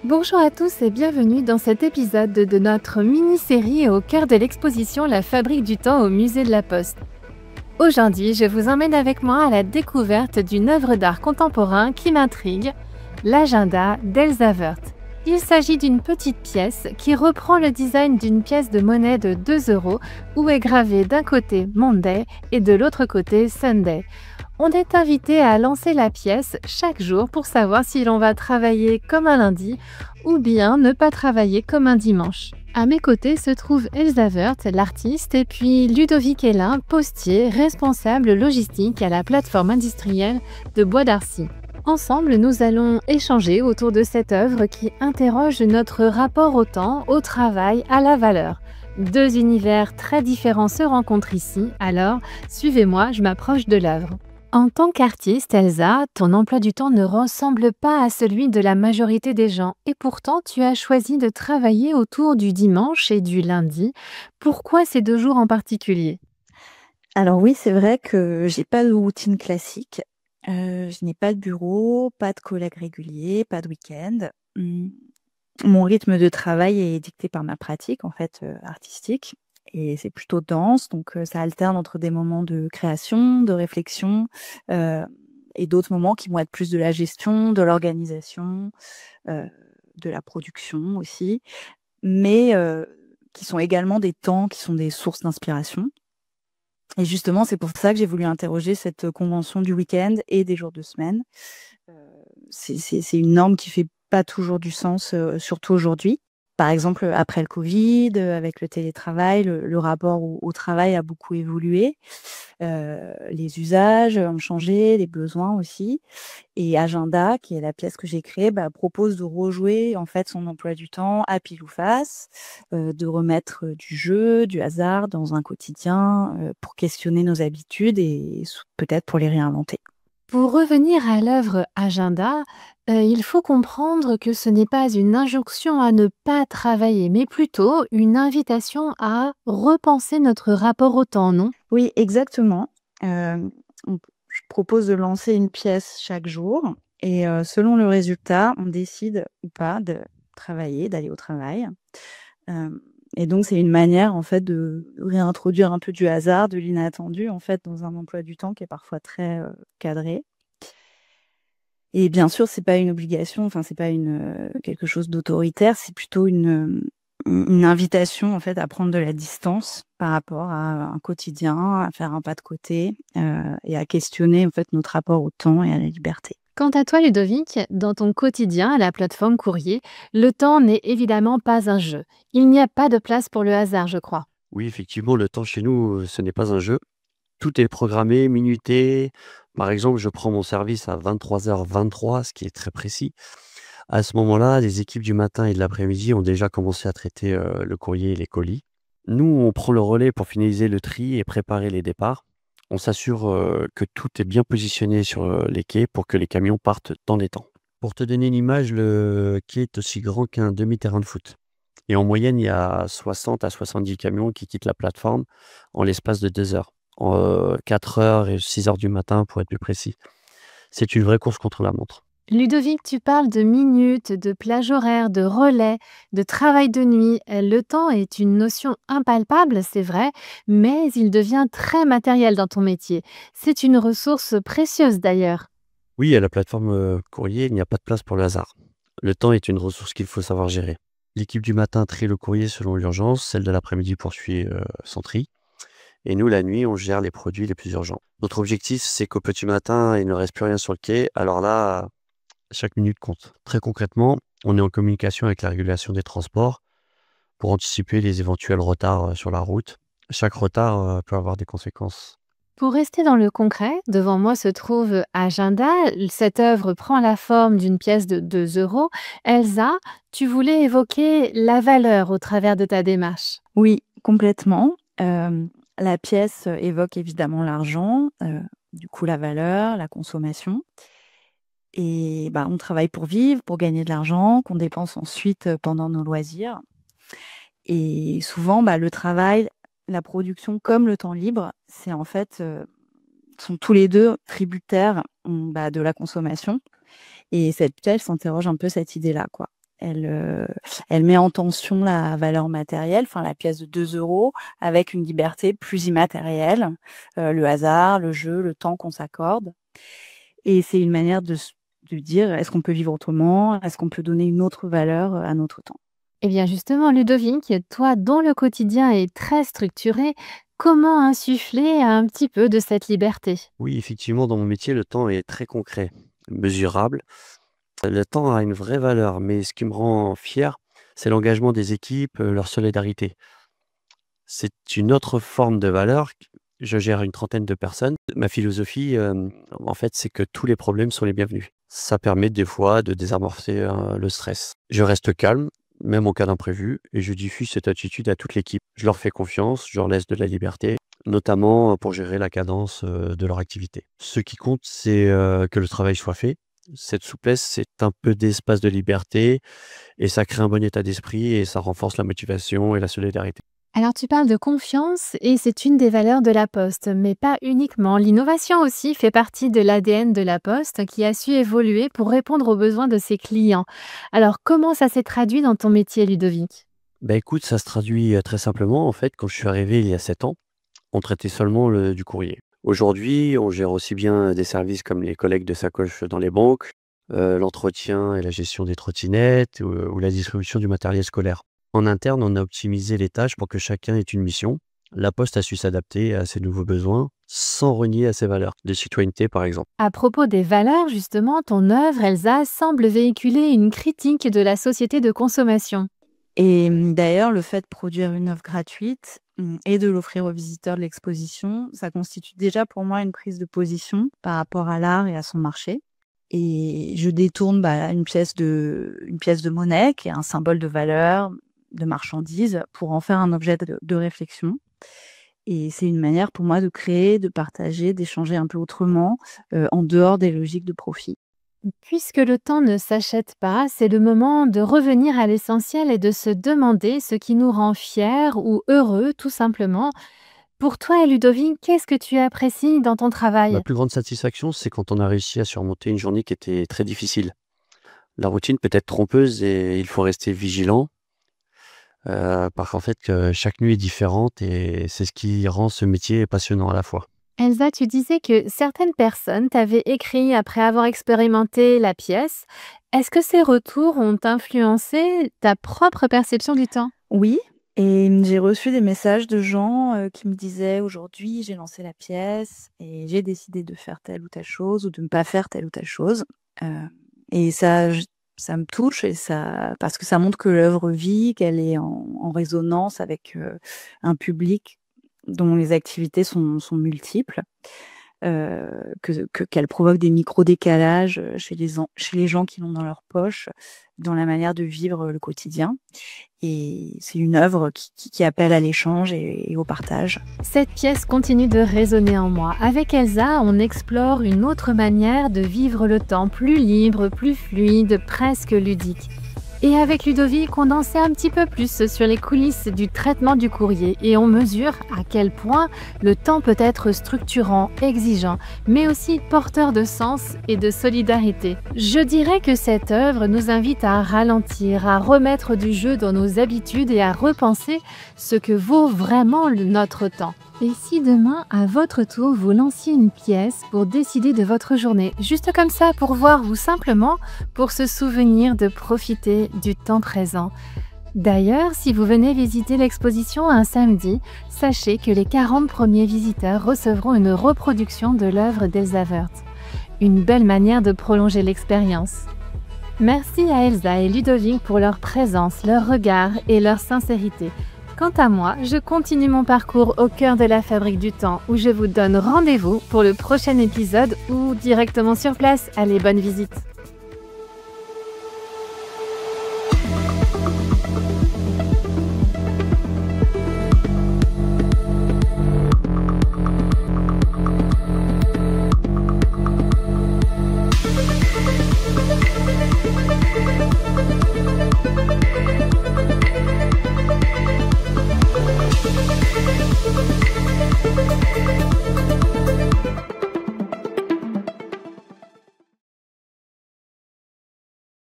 Bonjour à tous et bienvenue dans cet épisode de notre mini-série au cœur de l'exposition La Fabrique du Temps au Musée de la Poste. Aujourd'hui, je vous emmène avec moi à la découverte d'une œuvre d'art contemporain qui m'intrigue, l'agenda d'Elsa Wirth. Il s'agit d'une petite pièce qui reprend le design d'une pièce de monnaie de 2 € où est gravé d'un côté Monday et de l'autre côté Sunday. On est invité à lancer la pièce chaque jour pour savoir si l'on va travailler comme un lundi ou bien ne pas travailler comme un dimanche. À mes côtés se trouve Elsa Wirth, l'artiste, et puis Ludovic Hélin, postier, responsable logistique à la plateforme industrielle de Bois d'Arcy. Ensemble, nous allons échanger autour de cette œuvre qui interroge notre rapport au temps, au travail, à la valeur. Deux univers très différents se rencontrent ici, alors suivez-moi, je m'approche de l'œuvre. En tant qu'artiste, Elsa, ton emploi du temps ne ressemble pas à celui de la majorité des gens et pourtant tu as choisi de travailler autour du dimanche et du lundi. Pourquoi ces 2 jours en particulier? Alors oui, c'est vrai que j'ai pas de routine classique. Je n'ai pas de bureau, pas de collègues réguliers, pas de week-end. Mon rythme de travail est dicté par ma pratique en fait, artistique et c'est plutôt dense donc ça alterne entre des moments de création, de réflexion, heu et d'autres moments qui vont être plus de la gestion, de l'organisation, heu, de la production aussi, mais qui sont également des temps qui sont des sources d'inspiration. Et justement, c'est pour ça que j'ai voulu interroger cette convention du week-end et des jours de semaine. Heu, c'est une norme qui fait pas toujours du sens, surtout aujourd'hui. Par exemple, après le covid, avec le télétravail, le rapport au travail a beaucoup évolué. Les usages ont changé, les besoins aussi. Et Agenda, qui est la pièce que j'ai créée, propose de rejouer en fait son emploi du temps à pile ou face, de remettre, du jeu, du hasard dans un quotidien, pour questionner nos habitudes et peut-être pour les réinventer. Pour revenir à l'œuvre Agenda, il faut comprendre que ce n'est pas une injonction à ne pas travailler, mais plutôt une invitation à repenser notre rapport au temps, non? Oui, exactement. On Je propose de lancer une pièce chaque jour et selon le résultat, on décide ou pas de travailler, d'aller au travail. Hem et donc c'est une manière, en fait, de réintroduire un peu du hasard, de l'inattendu, en fait, dans un emploi du temps qui est parfois très, cadré. Et bien sûr, c'est pas une obligation, enfin, c'est pas quelque chose d'autoritaire, c'est plutôt une invitation, en fait, à prendre de la distance par rapport à un quotidien, à faire un pas de côté, et à questionner, en fait, notre rapport au temps et à la liberté. Quant à toi, Ludovic, dans ton quotidien à la plateforme courrier, le temps n'est évidemment pas un jeu. Il n'y a pas de place pour le hasard, je crois. Oui, effectivement, le temps chez nous, ce n'est pas un jeu. Tout est programmé, minuté. Par exemple, je prends mon service à 23h23, ce qui est très précis. À ce moment-là, les équipes du matin et de l'après-midi ont déjà commencé à traiter, le courrier et les colis. Nous, on prend le relais pour finaliser le tri et préparer les départs. On s'assure, que tout est bien positionné sur, les quais pour que les camions partent dans les temps. Pour te donner une image, le quai est aussi grand qu'un demi-terrain de foot. Et en moyenne, il y a 60 à 70 camions qui quittent la plateforme en l'espace de 2 heures. 4 heures et 6 heures du matin pour être plus précis. C'est une vraie course contre la montre. Ludovic, tu parles de minutes, de plage horaire, de relais, de travail de nuit. Le temps est une notion impalpable, c'est vrai, mais il devient très matériel dans ton métier. C'est une ressource précieuse d'ailleurs. Oui, à la plateforme, courrier, il n'y a pas de place pour le hasard. Le temps est une ressource qu'il faut savoir gérer. L'équipe du matin trie le courrier selon l'urgence, celle de l'après-midi poursuit, son tri et nous, la nuit, on gère les produits les plus urgents. Notre objectif, c'est qu'au petit matin, il ne reste plus rien sur le quai. Alors là, chaque minute compte. Très concrètement, on est en communication avec la régulation des transports pour anticiper les éventuels retards, sur la route. Chaque retard, peut avoir des conséquences. Pour rester dans le concret, devant moi se trouve Agenda. Cette œuvre prend la forme d'une pièce de 2 €. Elsa, tu voulais évoquer la valeur au travers de ta démarche. Oui, complètement. La pièce, évoque évidemment l'argent, du coup la valeur, la consommation et on travaille pour vivre, pour gagner de l'argent qu'on dépense ensuite, pendant nos loisirs et souvent, le travail, la production comme le temps libre, c'est en fait, sont tous les 2 tributaires, de la consommation et cette pièce s'interroge un peu cette idée-là, quoi. elle met en tension la valeur matérielle, enfin la pièce de 2 € avec une liberté plus immatérielle, le hasard, le jeu, le temps qu'on s'accorde et c'est une manière de dire: «Est-ce qu'on peut vivre autrement? Est-ce qu'on peut donner une autre valeur, à notre temps?» Eh bien justement, Ludovic, toi dont le quotidien est très structuré, comment insuffler un petit peu de cette liberté? Oui, effectivement, dans mon métier, le temps est très concret, mesurable. Le temps a une vraie valeur, mais ce qui me rend fier, c'est l'engagement des équipes, leur solidarité. C'est une autre forme de valeur. Je gère une trentaine de personnes. Ma philosophie, en fait, c'est que tous les problèmes sont les bienvenus. Ça permet des fois de désamorcer le stress. Je reste calme, même en cas d'imprévu, et je diffuse cette attitude à toute l'équipe. Je leur fais confiance, je leur laisse de la liberté, notamment pour gérer la cadence de leur activité. Ce qui compte, c'est que le travail soit fait. Cette souplesse, c'est un peu d'espace de liberté, et ça crée un bon état d'esprit, et ça renforce la motivation et la solidarité. Alors tu parles de confiance et c'est une des valeurs de la Poste, mais pas uniquement. L'innovation aussi fait partie de l'ADN de la Poste qui a su évoluer pour répondre aux besoins de ses clients. Alors comment ça s'est traduit dans ton métier, Ludovic? Bah écoute, ça se traduit très simplement. En fait, quand je suis arrivé il y a 7 ans, on traitait seulement du courrier. Aujourd'hui, on gère aussi bien des services comme les collectes de sacoches dans les banques, l'entretien et la gestion des trottinettes ou la distribution du matériel scolaire. En interne, on a optimisé les tâches pour que chacun ait une mission. La Poste a su s'adapter à ses nouveaux besoins sans renier à ses valeurs, de citoyenneté par exemple. À propos des valeurs, justement, ton œuvre, Elsa, semble véhiculer une critique de la société de consommation. Et d'ailleurs, le fait de produire une œuvre gratuite, et de l'offrir aux visiteurs de l'exposition, ça constitue déjà pour moi une prise de position par rapport à l'art et à son marché. Et je détourne, une pièce de monnaie qui est un symbole de valeur, de marchandise, pour en faire un objet de réflexion. Et c'est une manière pour moi de créer, de partager, d'échanger un peu autrement, en dehors des logiques de profit. Puisque le temps ne s'achète pas, c'est le moment de revenir à l'essentiel et de se demander ce qui nous rend fiers ou heureux, tout simplement. Pour toi, Ludovic, qu'est-ce que tu apprécies dans ton Ma travail? plus grande satisfaction, c'est quand on a réussi à surmonter une journée qui était très difficile. La routine peut être trompeuse et il faut rester vigilant, parce qu'en fait, chaque nuit est différente et c'est ce qui rend ce métier passionnant à la fois. Elsa, tu disais que certaines personnes t'avaient écrit après avoir expérimenté la pièce. Est-ce que ces retours ont influencé ta propre perception du temps? Oui, et j'ai reçu des messages de gens, qui me disaient: «Aujourd'hui, j'ai lancé la pièce et j'ai décidé de faire telle ou telle chose ou de ne pas faire telle ou telle chose». Heu et ça me touche et ça parce que ça montre que l'œuvre vit, qu'elle est en résonance avec, un public dont les activités sont multiples, qu'elle provoque des micro-décalages, chez les gens qui l'ont dans leur poche, dans la manière de vivre le quotidien et c'est une œuvre qui appelle à l'échange et au partage. Cette pièce continue de résonner en moi. Avec Elsa, on explore une autre manière de vivre le temps, plus libre, plus fluide, presque ludique. Et avec Ludovic, on en sait un petit peu plus sur les coulisses du traitement du courrier et on mesure à quel point le temps peut être structurant, exigeant, mais aussi porteur de sens et de solidarité. Je dirais que cette œuvre nous invite à ralentir, à remettre du jeu dans nos habitudes et à repenser ce que vaut vraiment notre temps. Et si demain, à votre tour, vous lanciez une pièce pour décider de votre journée, juste comme ça, pour voir ou simplement pour se souvenir de profiter du temps présent. D'ailleurs, si vous venez visiter l'exposition un samedi, sachez que les 40 premiers visiteurs recevront une reproduction de l'œuvre d'Elsa Wirth. Une belle manière de prolonger l'expérience. Merci à Elsa et Ludovic pour leur présence, leur regard et leur sincérité. Quant à moi, je continue mon parcours au cœur de la Fabrique du Temps où je vous donne rendez-vous pour le prochain épisode ou directement sur place. Allez, bonne visite!